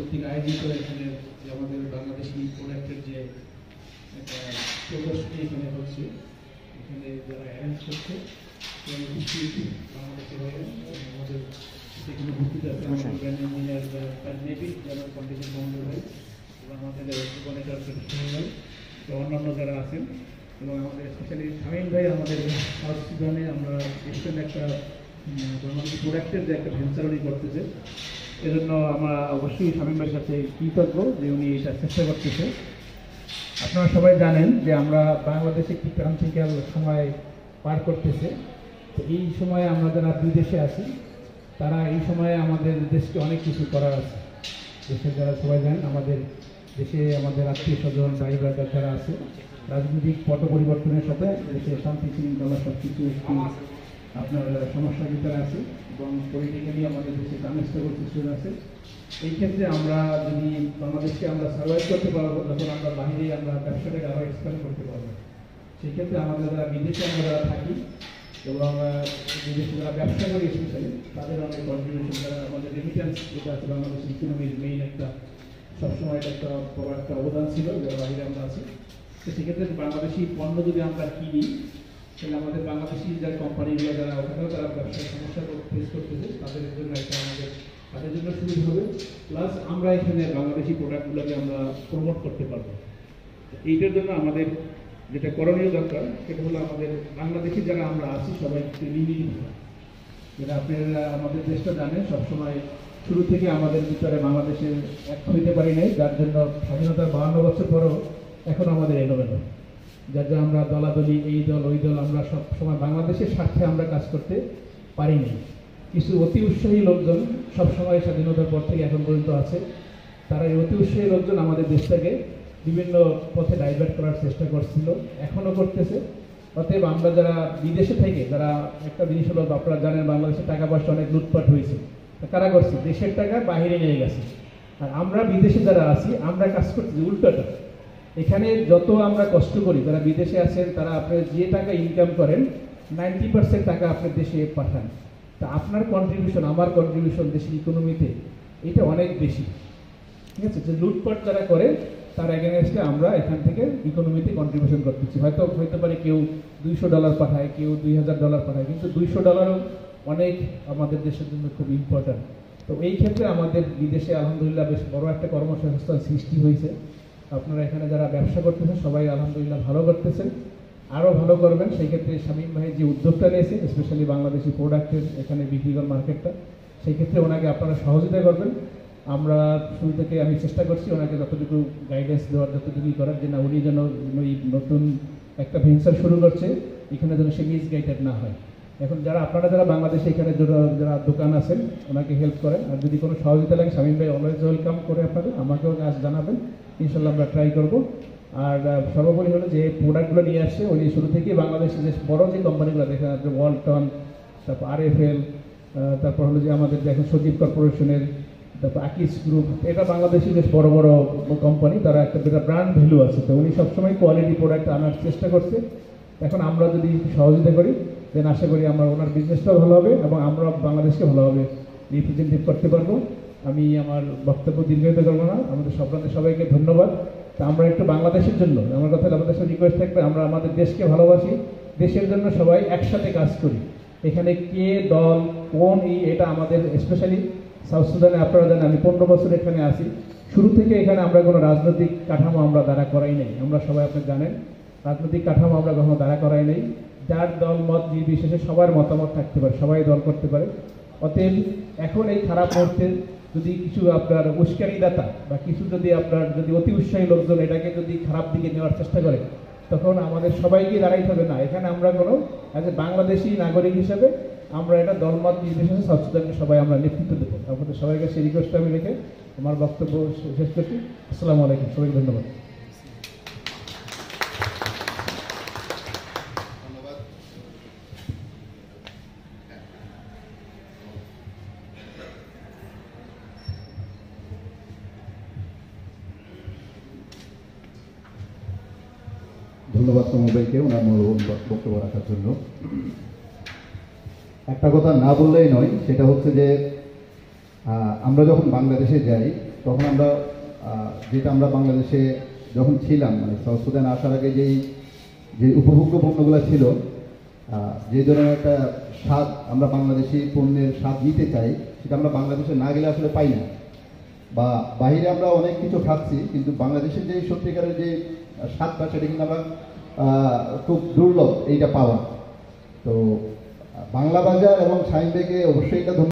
কর্তৃক আয়োজিত এখানে যে আমাদের বাংলাদেশি প্রোডাক্টের যে একটা প্রদর্শনী এখানে হচ্ছে, এখানে যারা অ্যারেঞ্জ করছে বাংলাদেশের হয়ে আমাদের সেখানে উপস্থিত আছে আমাদের ব্র্যান্ড ইঞ্জিনিয়ার নেভিক যারা কন্ডিশন কমান্ডার ভাই এবং আমাদের জীবনের প্রফেশনাল ভাই এবং অন্যান্য যারা আছেন, এবং আমাদের স্পেশালি শামীম ভাই আমাদের সাউথ সুদানে আমরা রিসেন্ট একটা বাংলাদেশি প্রোডাক্টের যে একটা ভেঞ্চার উনি করতেছে, এজন্য আমরা অবশ্যই শামীম ভাইয়ের সাথে কৃতজ্ঞ যে উনি এটা চেষ্টা করতেছে। আপনারা সবাই জানেন যে আমরা বাংলাদেশে একটি ক্রান্তিকাল সময় পার করতেছে। তো এই সময়ে আমরা যারা বিদেশে আছি তারা এই সময়ে আমাদের দেশকে অনেক কিছু করার আছে। দেশে যারা সবাই জানেন আমাদের দেশে আমাদের আত্মীয় স্বজন ভাই ব্রাদার যারা আছে, রাজনৈতিক পট পরিবর্তনের সাথে দেশে শান্তি শৃঙ্খলা সব কিছু একটু আপনার সমস্যার ভিতরে আছে এবং পলিটিক্যালি আমাদের দেশে আনস্টেবল সিচুয়েশন আছে। এই ক্ষেত্রে আমরা যদি বাংলাদেশকে আমরা সার্ভাইভ করতে পারবো, যখন আমরা বাইরে আমরা ব্যবসাটাকে আরও এক্সপ্যান্ড করতে পারবো। সেই ক্ষেত্রে আমাদের যারা বিদেশে আমরা যারা থাকি এবং বিদেশে যারা ব্যবসা করি স্পেশালি তাদের অনেক কন্ট্রিবিউশন, তারা আমাদের রেমিটেন্স যেটা আছে বাংলাদেশ ইকোনমির মেইন একটা সবসময় একটা বড় একটা অবদান ছিল যারা বাইরে আমরা আছি। তো সেক্ষেত্রে বাংলাদেশি পণ্য যদি আমরা কিনি তাহলে আমাদের বাংলাদেশি যারা কোম্পানিগুলো যারা ওখানেও তারা ব্যবসার সমস্যা ফেস করতেছে তাদের জন্য একটা আমাদের তাদের জন্য সুবিধা হবে, প্লাস আমরা এখানে বাংলাদেশি প্রোডাক্টগুলোকে আমরা প্রমোট করতে পারবো। এইটার জন্য আমাদের যেটা করণীয় দরকার সেটা হলো আমাদের বাংলাদেশি যারা আমরা আছি সবাই একটু মিলিয়ে যেটা আপনারা আমাদের দেশটা জানেন সবসময় শুরু থেকে আমাদের ভিতরে বাংলাদেশের এক হইতে পারি নাই, যার জন্য স্বাধীনতার 52 বছর পরও এখন আমাদের এলোমেলো, যার জন্য আমরা দলাদলি এই দল ওই দল আমরা সব সময় বাংলাদেশের স্বার্থে আমরা কাজ করতে পারিনি। কিছু অতি উৎসাহী লোকজন সবসময় স্বাধীনতার পর থেকে এখন পর্যন্ত আছে, তারা এই অতি উৎসাহী লোকজন আমাদের দেশটাকে বিভিন্ন পথে ডাইভার্ট করার চেষ্টা করছিল, এখনও করতেছে। অতএব আমরা যারা বিদেশে থেকে যারা একটা জিনিস হলো আপনারা জানেন বাংলাদেশের টাকা পয়সা অনেক লুটপাট হয়েছে, কারা করছে দেশের টাকা বাইরে নিয়ে গেছে, আর আমরা বিদেশে যারা আছি আমরা কাজ করছি উল্টোটা। এখানে যত আমরা কষ্ট করি যারা বিদেশে আছেন তারা আপনার যে টাকা ইনকাম করেন 90% টাকা আপনার দেশে পাঠান, তা আপনার কন্ট্রিবিউশন আমার কন্ট্রিবিউশন দেশের ইকোনমিতে এটা অনেক বেশি, ঠিক আছে। যে লুটপাট যারা করে তার এগেনস্টে আমরা এখান থেকে ইকোনমিতে কন্ট্রিবিউশন করতেছি। হয়তো হইতে পারে কেউ $200 পাঠায়, কেউ $2000 পাঠায়, কিন্তু $200 অনেক আমাদের দেশের জন্য খুব ইম্পর্ট্যান্ট। তো এই ক্ষেত্রে আমাদের বিদেশে আলহামদুলিল্লাহ বেশ বড় একটা কর্মসংস্থান সৃষ্টি হয়েছে। আপনারা এখানে যারা ব্যবসা করতেছেন সবাই আলহামদুলিল্লাহ ভালো করতেছেন, আরও ভালো করবেন। সেই ক্ষেত্রে শামীম ভাই যে উদ্যোগটা নিয়েছেন স্পেশালি বাংলাদেশি প্রোডাক্টের এখানে বিক্রি করার মার্কেটটা, সেই ক্ষেত্রে ওনাকে আপনারা সহযোগিতা করবেন। আমরা শুরু থেকে আমি চেষ্টা করছি ওনাকে যতটুকু গাইডেন্স দেওয়ার, যতটুকুই করার, যে না উনি যেন ওই নতুন একটা ভেঞ্চার শুরু করছে এখানে যেন সে মিসগাইডেড না হয়। এখন যারা আপনারা যারা বাংলাদেশে এখানে যারা দোকান আছেন ওনাকে হেল্প করেন, আর যদি কোনো সহযোগিতা লাগে শামীম ভাই অলওয়েজ ওয়েলকাম করে আপনাদের, আমাকেও কাজ জানাবেন, ইনশাল্লাহ আমরা ট্রাই করব। আর সর্বোপরি হলো যে প্রোডাক্টগুলো নিয়ে আসছে উনি শুরু থেকেই বাংলাদেশে যে বড় যে কোম্পানিগুলো দেখেন আপনি ওয়ালটন, তারপর RFL, তারপর হলো যে আমাদের দেখেন সজীব কর্পোরেশনের, তারপর আকিস গ্রুপ, এটা বাংলাদেশি বেশ বড় বড় কোম্পানি, তারা একটা ব্র্যান্ড ভ্যালু আছে। তো উনি সবসময় কোয়ালিটি প্রোডাক্ট আনার চেষ্টা করছে। এখন আমরা যদি সহযোগিতা করি দেন আশা করি আমরা ওনার বিজনেসটাও ভালো হবে এবং আমরা বাংলাদেশকে ভালোভাবে রিপ্রেজেন্টেটিভ করতে পারবো। আমি আমার বক্তব্য দীর্ঘায়িত করবো না, আমাদের সবাইকে ধন্যবাদ। তা আমরা একটু বাংলাদেশের জন্য আমার কথা আমাদের সাথে রিকোয়েস্ট থাকবে, আমরা আমাদের দেশকে ভালোবাসি, দেশের জন্য সবাই একসাথে কাজ করি। এখানে কে দল কোন এটা আমাদের স্পেশালি সাউথ সুদানে আপনারা জানেন আমি 15 বছর এখানে আছি, শুরু থেকে এখানে আমরা কোনো রাজনৈতিক কাঠামো আমরা দাঁড়া করাই নাই। আমরা সবাই আপনি জানেন রাজনৈতিক কাঠামো আমরা কখনো দাঁড়া করাই নাই, যার দল মত নির্বিশেষে সবার মতামত থাকতে পারে, সবাই দল করতে পারে। অতএব এখন এই খারাপ মুহূর্তে যদি কিছু আপনার উস্কানিদাতা বা কিছু যদি আপনার যদি অতি উৎসাহী লোকজন এটাকে যদি খারাপ দিকে নেওয়ার চেষ্টা করে তখন আমাদের সবাইকে দাঁড়াইতে হবে না, এখানে আমরা কোনো অ্যাজ এ বাংলাদেশি নাগরিক হিসেবে আমরা এটা দলমত নির্বিশেষে সচেতনকে সবাই আমরা নেতৃত্ব দেবো। আপনাদের সবাইকে সেই রিকোয়েস্ট আমি রেখে আমার বক্তব্য শেষ করছি। আসসালামু আলাইকুম, সবাইকে ধন্যবাদ। ধন্যবাদ কমল ভাইকে ওনার মূল্যবান বক্তব্য রাখার জন্য। একটা কথা না বললেই নয়, সেটা হচ্ছে যে আমরা যখন বাংলাদেশে যাই তখন আমরা যেটা আমরা বাংলাদেশে যখন ছিলাম মানে সাউথ সুদান আসার আগে যে উপভোগ্য পণ্যগুলো ছিল, যে ধরনের একটা স্বাদ আমরা বাংলাদেশি পণ্যের স্বাদ নিতে চাই, সেটা আমরা বাংলাদেশে না গেলে আসলে পাই না। বা বাইরে আমরা অনেক কিছু খাচ্ছি, কিন্তু বাংলাদেশের যে সত্যিকারের যে স্বাদটা সেটা কিন্তু আমরা খুব দুর্লভ এইটা পাওয়া। তো বাংলা বাজার এবং শাহিন ভাইকে অবশ্যই এটা